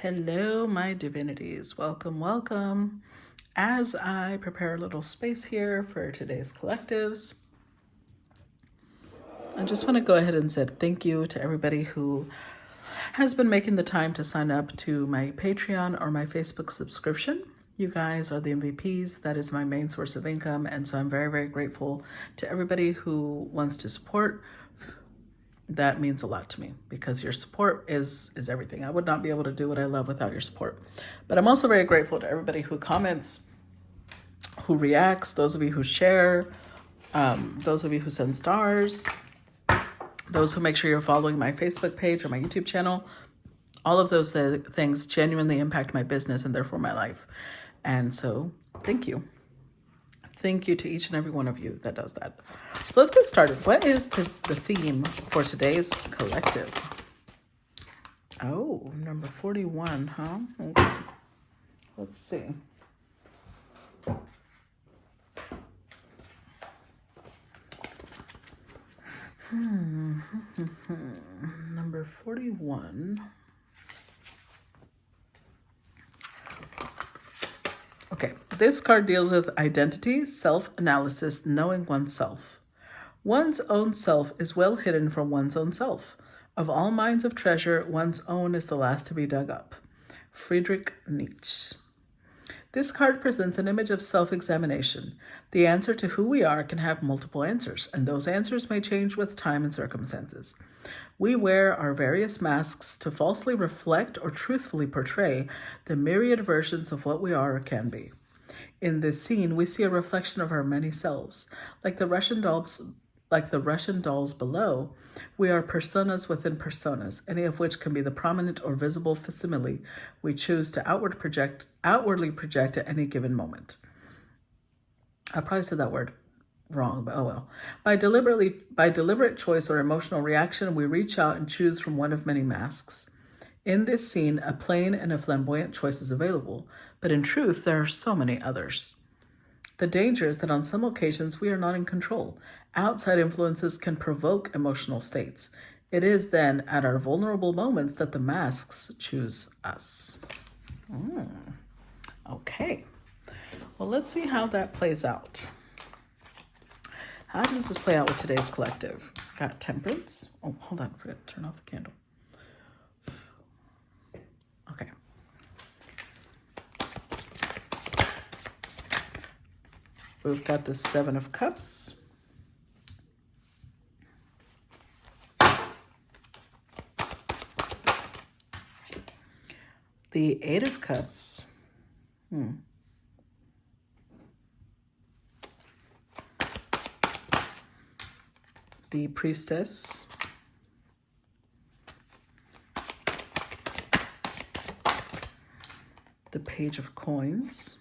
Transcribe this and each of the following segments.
Hello, my divinities. Welcome, welcome. As I prepare a little space here for today's collectives, I just want to go ahead and say thank you to everybody who has been making the time to sign up to my Patreon or my Facebook subscription. You guys are the MVPs. That is my main source of income. And so I'm very, very grateful to everybody who wants to support. That means a lot to me because your support is everything. I would not be able to do what I love without your support. But I'm also very grateful to everybody who comments, who reacts, those of you who share, those of you who send stars, those who make sure you're following my Facebook page or my YouTube channel. All of those things genuinely impact my business and therefore my life. And so thank you. Thank you to each and every one of you that does that. So let's get started. What is the theme for today's collective? Oh, number 41, huh? Okay. Let's see. Number 41. Okay, this card deals with identity, self-analysis, knowing oneself. One's own self is well hidden from one's own self. Of all mines of treasure, one's own is the last to be dug up. Friedrich Nietzsche. This card presents an image of self-examination. The answer to who we are can have multiple answers, and those answers may change with time and circumstances. We wear our various masks to falsely reflect or truthfully portray the myriad versions of what we are or can be. In this scene, we see a reflection of our many selves. Like the Russian dolls below, we are personas within personas, any of which can be the prominent or visible facsimile we choose to outwardly project at any given moment. I probably said that word wrong, but oh well. By deliberate choice or emotional reaction, we reach out and choose from one of many masks. In this scene, a plain and a flamboyant choice is available, but in truth, there are so many others. The danger is that on some occasions, we are not in control. Outside influences can provoke emotional states. It is then at our vulnerable moments that the masks choose us. Okay. Well, let's see how that plays out. How does this play out with today's collective? Got Temperance. Oh, hold on. Forgot to turn off the candle. Okay. We've got the Seven of Cups. The Eight of Cups. The Priestess. The Page of Coins.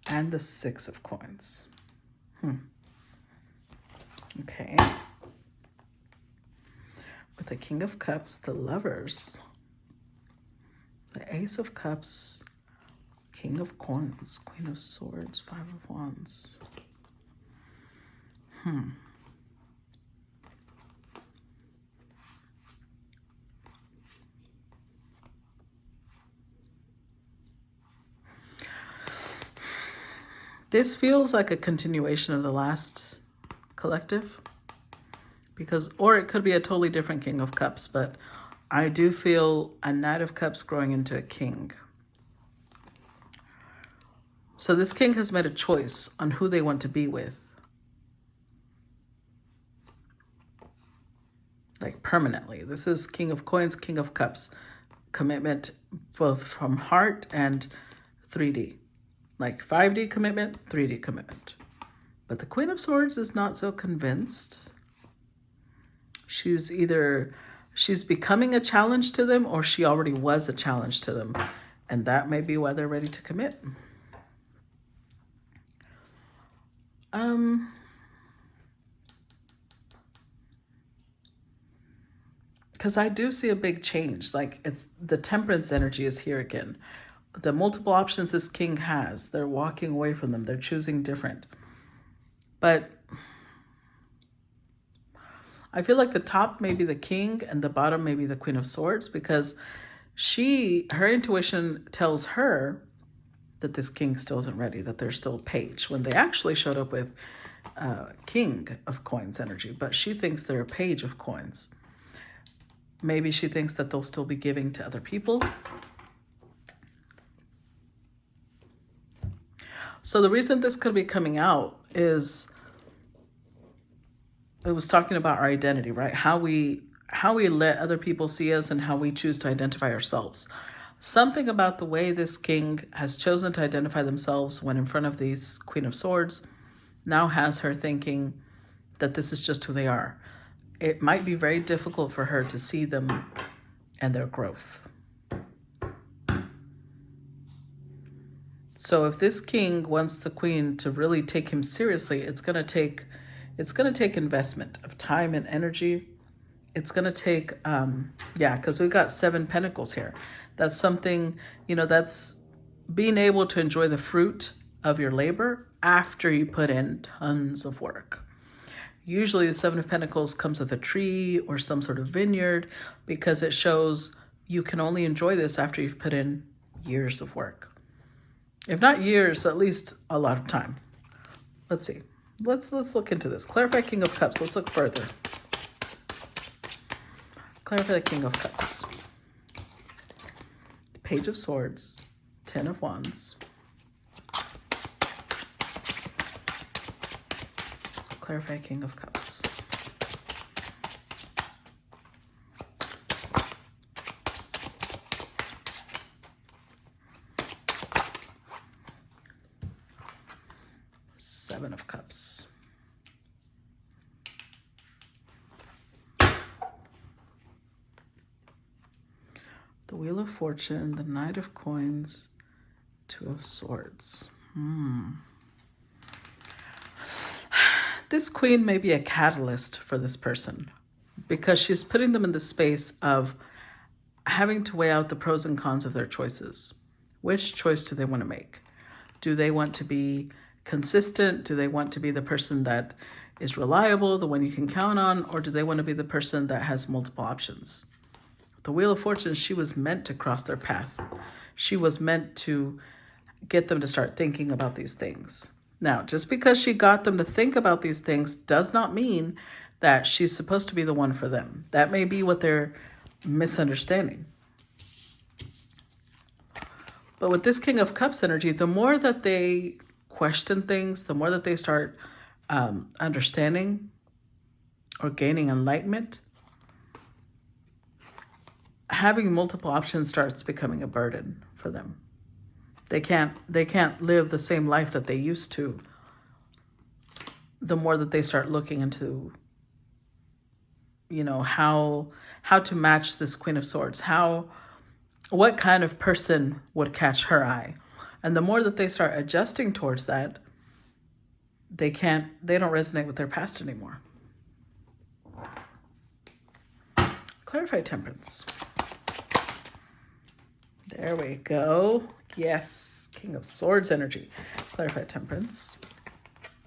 And the Six of Coins. Okay. With the King of Cups, the Lovers, the Ace of Cups, King of Coins, Queen of Swords, Five of Wands. This feels like a continuation of the last collective or it could be a totally different King of Cups, but I do feel a Knight of Cups growing into a King. So this King has made a choice on who they want to be with. Like permanently. This is King of Coins, King of Cups. Commitment both from heart and 3D. Like 5D commitment, 3D commitment. But the Queen of Swords is not so convinced. She's becoming a challenge to them or she already was a challenge to them. And that may be why they're ready to commit. Because I do see a big change. Like it's the Temperance energy is here again. The multiple options this King has, they're walking away from them. They're choosing different. But I feel like the top may be the king and the bottom may be the Queen of Swords, because her intuition tells her that this king still isn't ready, that they're still a page, when they actually showed up with King of Coins energy, but she thinks they're a page of coins. Maybe she thinks that they'll still be giving to other people. So the reason this could be coming out is it was talking about our identity, right? How we let other people see us and how we choose to identify ourselves. Something about the way this king has chosen to identify themselves when in front of these Queen of Swords now has her thinking that this is just who they are. It might be very difficult for her to see them and their growth. So if this king wants the queen to really take him seriously, it's going to take investment of time and energy. It's going to take, because we've got 7 pentacles here. That's something, that's being able to enjoy the fruit of your labor after you put in tons of work. Usually the 7 of Pentacles comes with a tree or some sort of vineyard, because it shows you can only enjoy this after you've put in years of work. If not years, at least a lot of time. Let's see. Let's look into this. Clarify King of Cups. Let's look further. Clarify the King of Cups. Page of Swords. 10 of Wands. Clarify King of Cups. Seven of Cups. The Wheel of Fortune, the Knight of Coins, 2 of Swords. This queen may be a catalyst for this person, because she's putting them in the space of having to weigh out the pros and cons of their choices. Which choice do they want to make? Do they want to be consistent? Do they want to be the person that is reliable, the one you can count on? Or do they want to be the person that has multiple options? The Wheel of Fortune, she was meant to cross their path. She was meant to get them to start thinking about these things. Now, just because she got them to think about these things does not mean that she's supposed to be the one for them. That may be what they're misunderstanding. But with this King of Cups energy, the more that they question things, the more that they start understanding or gaining enlightenment, having multiple options starts becoming a burden for them. They can't live the same life that they used to. The more that they start looking into, how to match this Queen of Swords, what kind of person would catch her eye. And the more that they start adjusting towards that, they don't resonate with their past anymore. Clarify Temperance. There we go. Yes, King of Swords energy. Clarify Temperance.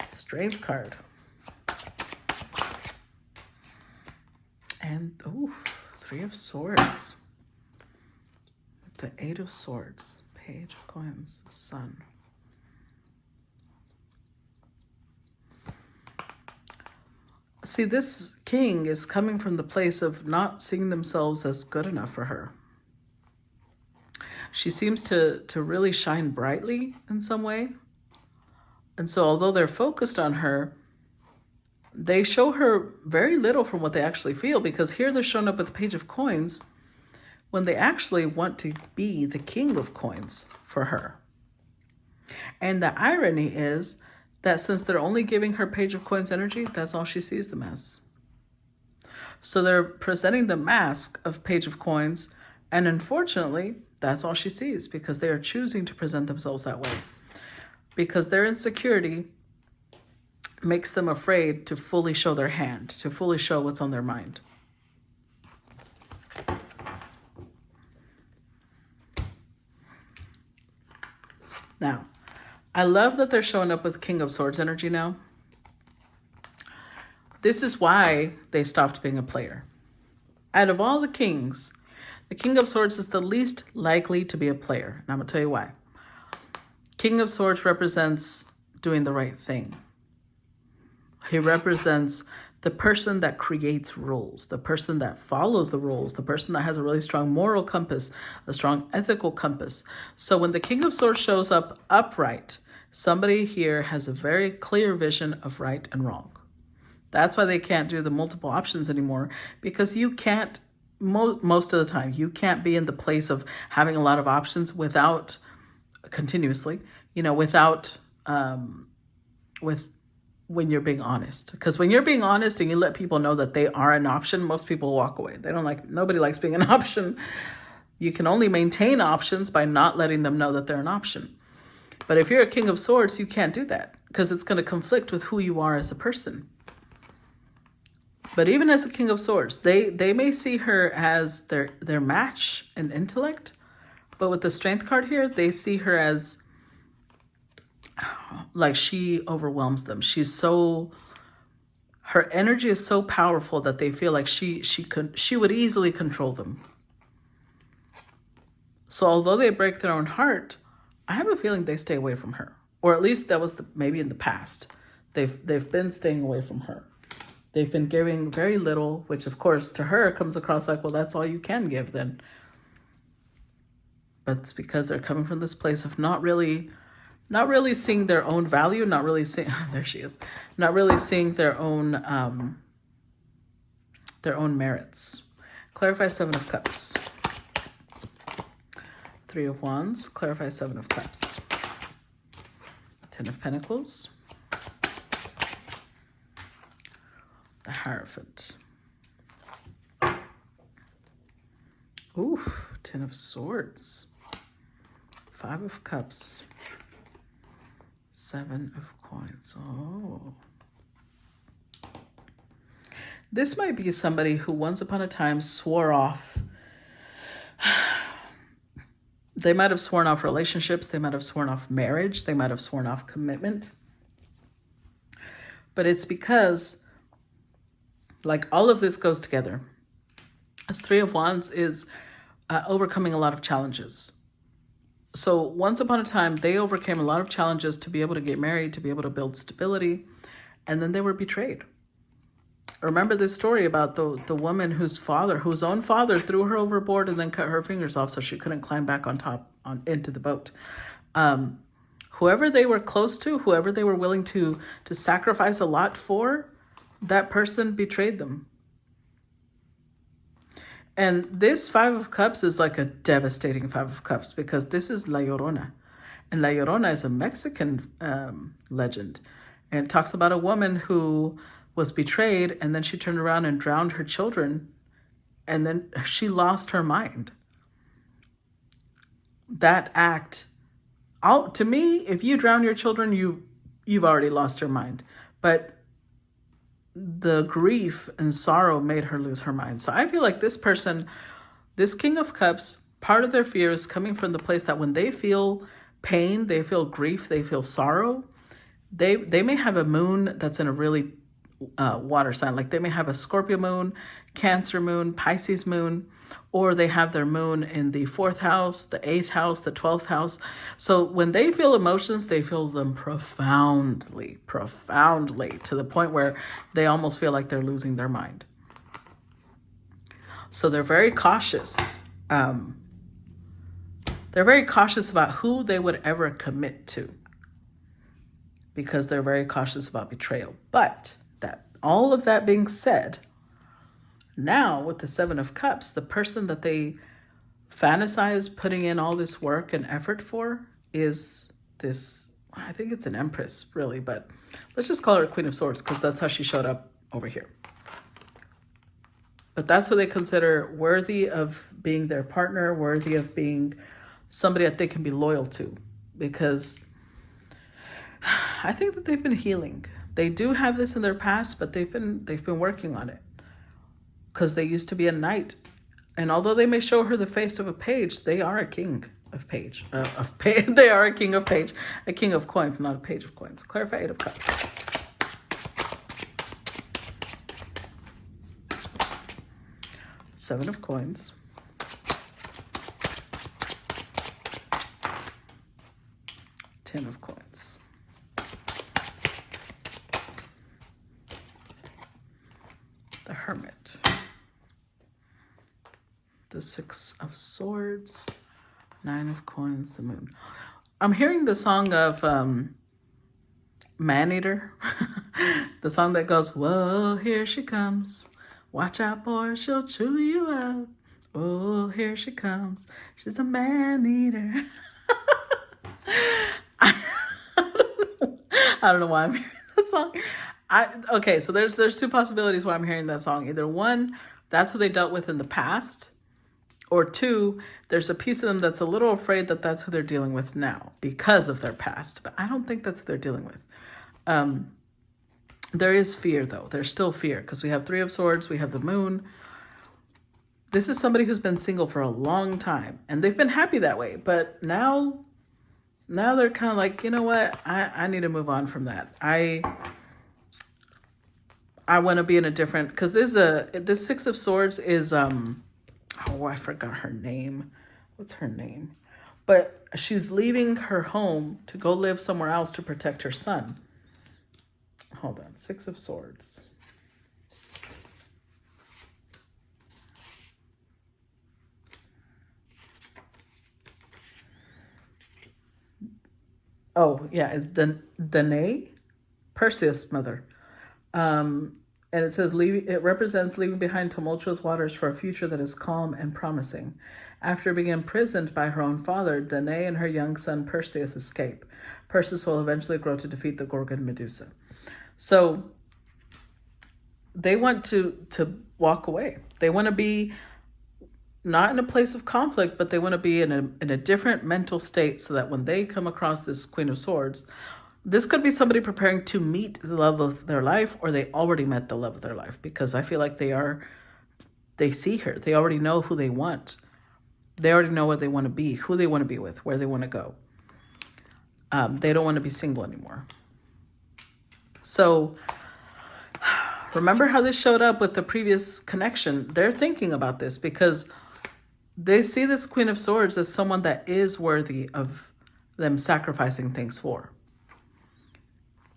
Strength card. And, 3 of Swords. The 8 of Swords. Page of Coins. The Sun. See, this king is coming from the place of not seeing themselves as good enough for her. She seems to really shine brightly in some way. And so although they're focused on her, they show her very little from what they actually feel, because here they're showing up with the Page of Coins when they actually want to be the King of Coins for her. And the irony is that since they're only giving her Page of Coins energy, that's all she sees them as. So they're presenting the mask of Page of Coins, and unfortunately, that's all she sees, because they are choosing to present themselves that way. Because their insecurity makes them afraid to fully show their hand, to fully show what's on their mind. Now, I love that they're showing up with King of Swords energy now, This is why they stopped being a player. Out of all the kings, the King of Swords is the least likely to be a player. And I'm going to tell you why. King of Swords represents doing the right thing. He represents the person that creates rules, the person that follows the rules, the person that has a really strong moral compass, a strong ethical compass. So when the King of Swords shows up upright, somebody here has a very clear vision of right and wrong. That's why they can't do the multiple options anymore, because you can't, most of the time, you can't be in the place of having a lot of options without, continuously, without, when you're being honest. Because when you're being honest and you let people know that they are an option, most people walk away. Nobody likes being an option. You can only maintain options by not letting them know that they're an option. But if you're a King of Swords, you can't do that because it's going to conflict with who you are as a person. But even as a King of Swords, they may see her as their match in intellect. But with the Strength card here, they see her as like she overwhelms them. Her energy is so powerful that they feel like she would easily control them. So although they break their own heart, I have a feeling they stay away from her. Or at least that was maybe in the past. They've been staying away from her. They've been giving very little, which of course to her comes across like, well, that's all you can give then. But it's because they're coming from this place of not really seeing their own value, not really seeing, there she is, not really seeing their own merits. Clarify Seven of Cups. Three of Wands, clarify Seven of Cups. Ten of Pentacles. The Hierophant. Ooh, Ten of Swords. Five of Cups. Seven of Coins. Oh. This might be somebody who once upon a time swore off. They might have sworn off relationships. They might have sworn off marriage. They might have sworn off commitment. But it's because like all of this goes together. As Three of Wands is overcoming a lot of challenges. So once upon a time, they overcame a lot of challenges to be able to get married, to be able to build stability, and then they were betrayed. Remember this story about the woman whose own father threw her overboard and then cut her fingers off so she couldn't climb back into the boat. Whoever they were close to, whoever they were willing to sacrifice a lot for, that person betrayed them. And this Five of Cups is like a devastating Five of Cups because this is La Llorona. And La Llorona is a Mexican legend. And it talks about a woman who was betrayed and then she turned around and drowned her children and then she lost her mind. That act, to me, if you drown your children, you've already lost your mind. But the grief and sorrow made her lose her mind. So I feel like this person, this King of Cups, part of their fear is coming from the place that when they feel pain, they feel grief, they feel sorrow, they may have a moon that's in a really water sign. Like they may have a Scorpio moon, Cancer moon, Pisces moon, or they have their moon in the 4th house, the 8th house, the 12th house. So when they feel emotions, they feel them profoundly, to the point where they almost feel like they're losing their mind. So they're very cautious. They're very cautious about who they would ever commit to because they're very cautious about betrayal. But all of that being said, now with the Seven of Cups, the person that they fantasize putting in all this work and effort for is this, I think it's an Empress really, but let's just call her a Queen of Swords because that's how she showed up over here. But that's what they consider worthy of being their partner, worthy of being somebody that they can be loyal to, because I think that they've been healing. They do have this in their past, but they've been working on it because they used to be a knight. And although they may show her the face of a page, they are a king of page. They are a king of page, a king of coins, not a page of coins. Clarify Eight of Cups. Seven of Coins. Ten of Coins. The Hermit. The Six of Swords. Nine of Coins, the Moon. I'm hearing the song of Maneater. The song that goes, whoa, here she comes. Watch out, boy, she'll chew you up. Oh, here she comes. She's a man-eater. I don't know why I'm hearing that song. Okay, so there's two possibilities why I'm hearing that song. Either one, that's who they dealt with in the past. Or two, there's a piece of them that's a little afraid that that's who they're dealing with now because of their past. But I don't think that's who they're dealing with. There is fear, though. There's still fear because we have Three of Swords. We have the Moon. This is somebody who's been single for a long time. And they've been happy that way. But now they're kind of like, you know what? I need to move on from that. I want to be in a different... Because this Six of Swords is... Oh, I forgot her name. What's her name? But she's leaving her home to go live somewhere else to protect her son. Hold on. Six of Swords. Oh, yeah. It's Danae, Perseus' mother. And it says, it represents leaving behind tumultuous waters for a future that is calm and promising. After being imprisoned by her own father, Danae and her young son Perseus escape. Perseus will eventually grow to defeat the Gorgon Medusa. So they want to walk away. They want to be not in a place of conflict, but they want to be in a different mental state so that when they come across this Queen of Swords, this could be somebody preparing to meet the love of their life, or they already met the love of their life, because I feel like they see her. They already know who they want. They already know what they want to be, who they want to be with, where they want to go. They don't want to be single anymore. So remember how this showed up with the previous connection? They're thinking about this because they see this Queen of Swords as someone that is worthy of them sacrificing things for.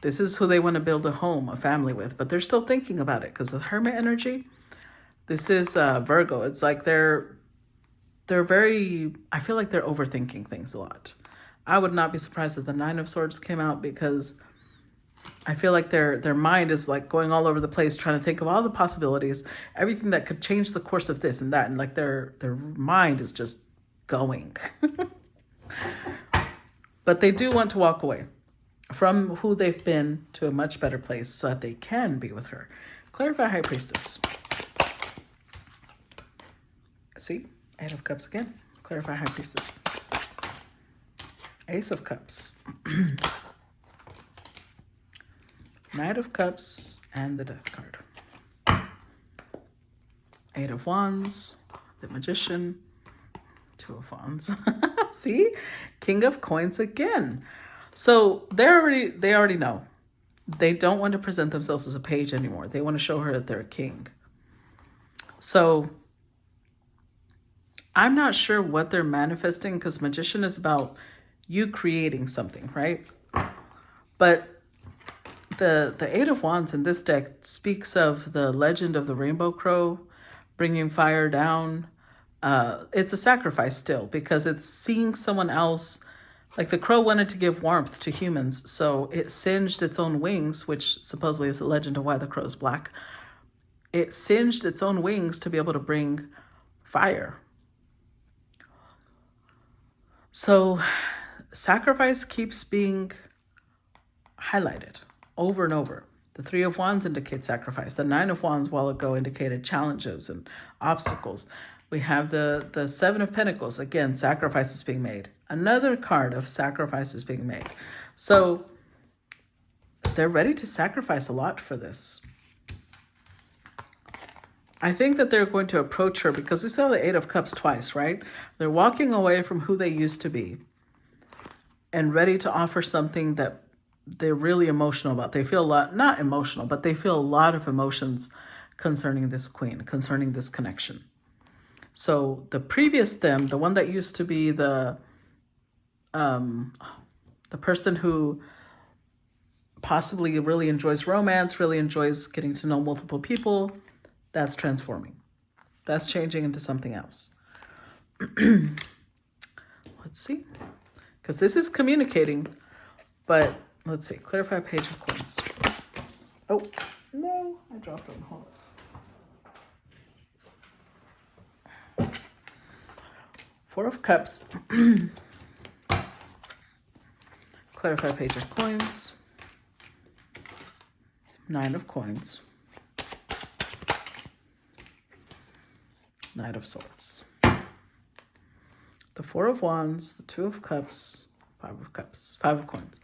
This is who they want to build a home, a family with, but they're still thinking about it because of Hermit energy. This is Virgo. It's like they're very, I feel like they're overthinking things a lot. I would not be surprised if the Nine of Swords came out because I feel like their mind is like going all over the place trying to think of all the possibilities, everything that could change the course of this and that. And like their mind is just going. But they do want to walk away from who they've been to a much better place so that they can be with her. Clarify, High Priestess. See? Eight of Cups again. Clarify, High Priestess. Ace of Cups. Knight of Cups and the Death card. Eight of Wands. The Magician. Two of Wands. See? King of Coins again. So they already know. They don't want to present themselves as a page anymore. They want to show her that they're a king. So I'm not sure what they're manifesting because Magician is about you creating something, right? But the Eight of Wands in this deck speaks of the legend of the rainbow crow bringing fire down. It's a sacrifice still because it's seeing someone else. Like the crow wanted to give warmth to humans, so it singed its own wings, which supposedly is the legend of why the crow's black. It singed its own wings to be able to bring fire. So sacrifice keeps being highlighted over and over. The Three of Wands indicates sacrifice. The Nine of Wands while ago indicated challenges and obstacles. We have the Seven of Pentacles. Again, sacrifices being made. Another card of sacrifices being made. So they're ready to sacrifice a lot for this. I think that they're going to approach her because we saw the Eight of Cups twice, right? They're walking away from who they used to be and ready to offer something that they're really emotional about. They feel a lot, not emotional, but they feel a lot of emotions concerning this queen, concerning this connection. So the previous them, the one that used to be the person who possibly really enjoys romance, really enjoys getting to know multiple people, that's transforming. That's changing into something else. Let's see. Because this is communicating, but let's see. Clarify page of coins. Oh, no, I dropped them. Hold on. Four of Cups. Clarify page of coins. Nine of coins. Knight of Swords. The Four of Wands, the Two of Cups, Five of Cups, Five of Coins.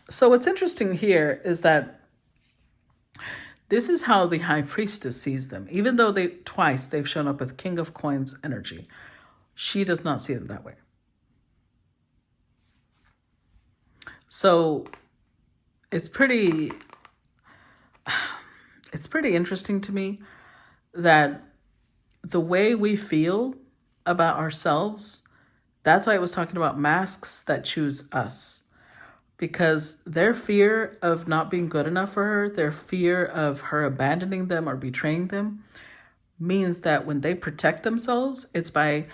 So what's interesting here is that this is how the High Priestess sees them. Even though they've shown up with King of Coins energy, she does not see them that way. So it's pretty interesting to me that the way we feel about ourselves, that's why I was talking about masks that choose us. Because their fear of not being good enough for her, their fear of her abandoning them or betraying them, means that when they protect themselves, it's by,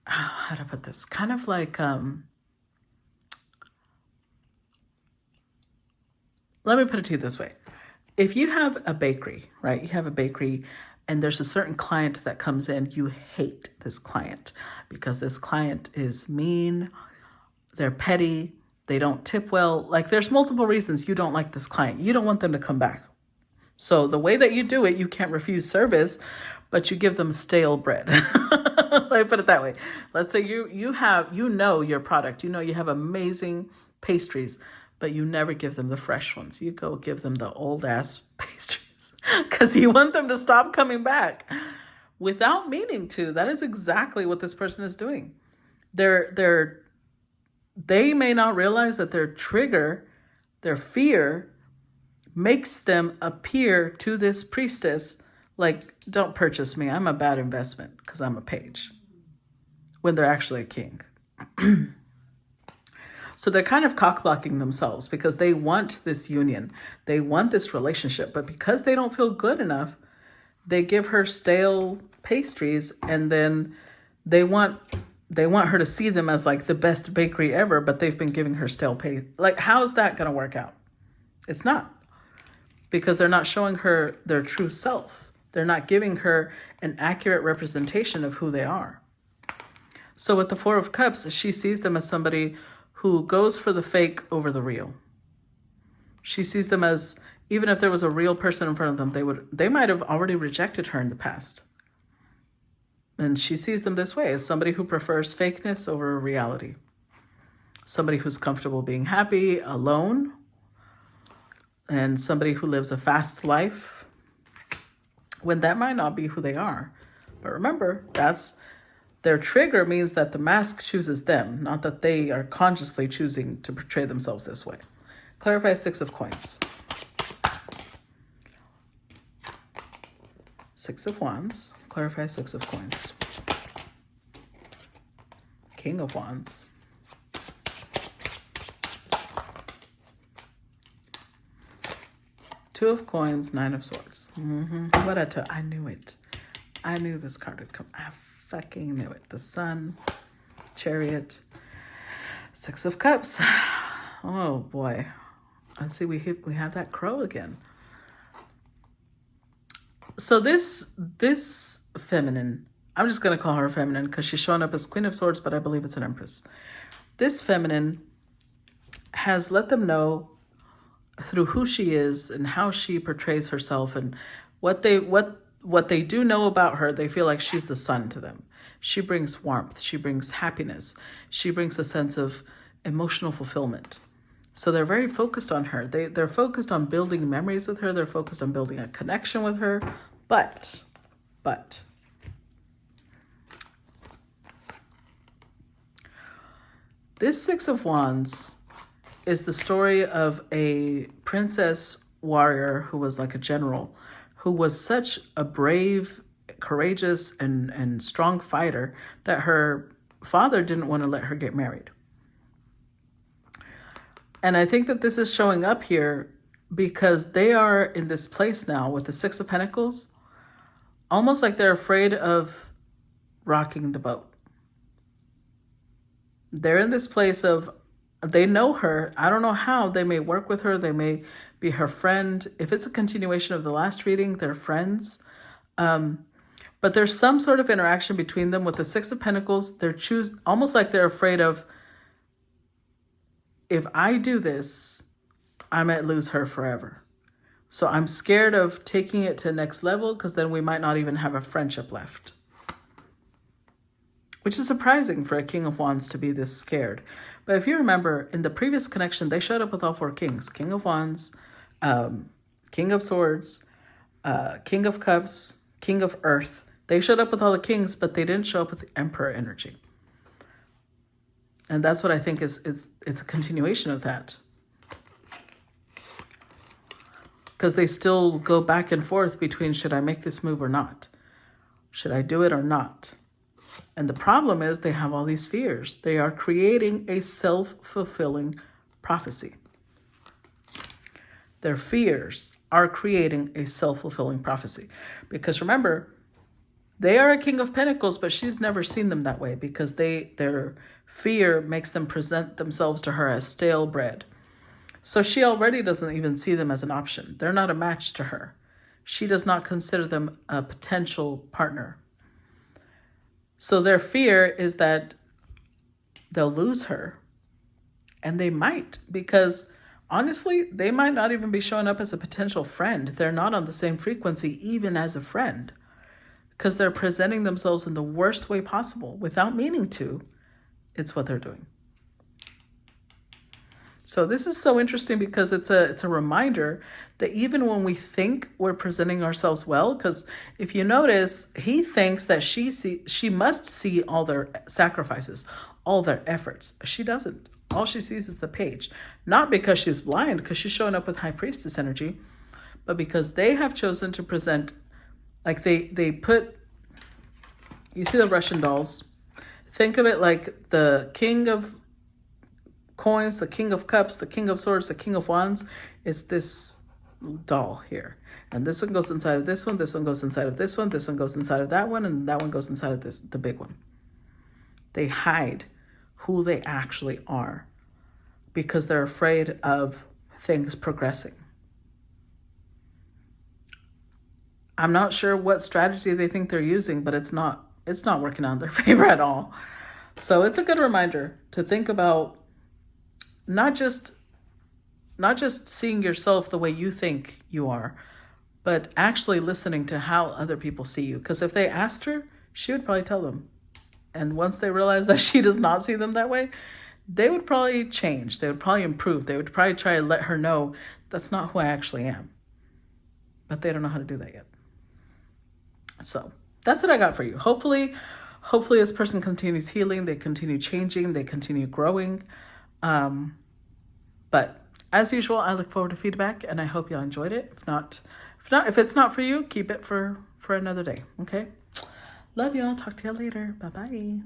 how to put this, kind of like, let me put it to you this way. If you have a bakery, right? You have a bakery and there's a certain client that comes in, you hate this client because this client is mean, they're petty, they don't tip well. Like there's multiple reasons you don't like this client. You don't want them to come back. So the way that you do it, you can't refuse service, but you give them stale bread. Let me put it that way. Let's say you know your product, you have amazing pastries, but you never give them the fresh ones. You go give them the old ass pastries because you want them to stop coming back without meaning to. That is exactly what this person is doing. They may not realize that their trigger, their fear, makes them appear to this priestess like, don't purchase me. I'm a bad investment because I'm a page, when they're actually a king. So they're kind of cock-blocking themselves because they want this union. They want this relationship. But because they don't feel good enough, they give her stale pastries, and then they want her to see them as like the best bakery ever, but they've been giving her stale pastries. Like, how's that going to work out? It's not. Because they're not showing her their true self. They're not giving her an accurate representation of who they are. So with the Four of Cups, she sees them as somebody who goes for the fake over the real. She sees them as, even if there was a real person in front of them, they might have already rejected her in the past. And she sees them this way, as somebody who prefers fakeness over reality. Somebody who's comfortable being happy, alone, and somebody who lives a fast life, when that might not be who they are. But remember, their trigger means that the mask chooses them, not that they are consciously choosing to portray themselves this way. Clarify Six of Coins. Six of Wands. Clarify Six of Coins. King of Wands. Two of Coins, Nine of Swords. I knew it. I knew this card would come. I fucking knew it. The Sun, Chariot, Six of Cups. Oh boy. Let's see, we have that crow again. So this feminine, I'm just going to call her feminine because she's showing up as Queen of Swords, but I believe it's an Empress. This feminine has let them know through who she is and how she portrays herself and what they do know about her. They feel like she's the sun to them. She brings warmth. She brings happiness. She brings a sense of emotional fulfillment. So they're very focused on her. They're focused on building memories with her. They're focused on building a connection with her. But this Six of Wands is the story of a princess warrior who was like a general, who was such a brave, courageous, and strong fighter that her father didn't want to let her get married. And I think that this is showing up here because they are in this place now with the Six of Pentacles, almost like they're afraid of rocking the boat. They're in this place of, they know her. I don't know how. They may work with her. They may be her friend. If it's a continuation of the last reading, they're friends. But there's some sort of interaction between them with the Six of Pentacles. They're almost like they're afraid of, if I do this, I might lose her forever. So I'm scared of taking it to the next level because then we might not even have a friendship left. Which is surprising for a King of Wands to be this scared. But if you remember, in the previous connection, they showed up with all four kings. King of Wands, King of Swords, King of Cups, King of Earth. They showed up with all the kings, but they didn't show up with the Emperor energy. And that's what I think it's a continuation of that. Because they still go back and forth between, should I make this move or not? Should I do it or not? And the problem is they have all these fears. They are creating a self-fulfilling prophecy. Their fears are creating a self-fulfilling prophecy. Because remember, they are a King of Pentacles, but she's never seen them that way because their fear makes them present themselves to her as stale bread. So she already doesn't even see them as an option. They're not a match to her. She does not consider them a potential partner. So their fear is that they'll lose her. And they might, because honestly, they might not even be showing up as a potential friend. They're not on the same frequency, even as a friend, because they're presenting themselves in the worst way possible without meaning to. It's what they're doing. So this is so interesting because it's a reminder that even when we think we're presenting ourselves well, because if you notice, he thinks that she must see all their sacrifices, all their efforts. She doesn't. All she sees is the page. Not because she's blind, because she's showing up with High Priestess energy, but because they have chosen to present, like they put, you see the Russian dolls? Think of it like the King of Coins, the King of Cups, the King of Swords, the King of Wands. It's this doll here. And this one goes inside of this one goes inside of this one goes inside of that one, and that one goes inside of the big one. They hide who they actually are because they're afraid of things progressing. I'm not sure what strategy they think they're using, but it's not working out in their favor at all. So it's a good reminder to think about not just seeing yourself the way you think you are, but actually listening to how other people see you. Because if they asked her, she would probably tell them. And once they realize that she does not see them that way, they would probably change. They would probably improve. They would probably try to let her know that's not who I actually am. But they don't know how to do that yet. So that's what I got for you. Hopefully this person continues healing. They continue changing. They continue growing. But as usual, I look forward to feedback and I hope y'all enjoyed it. If it's not for you, keep it for another day. Okay. Love y'all. Talk to y'all later. Bye-bye.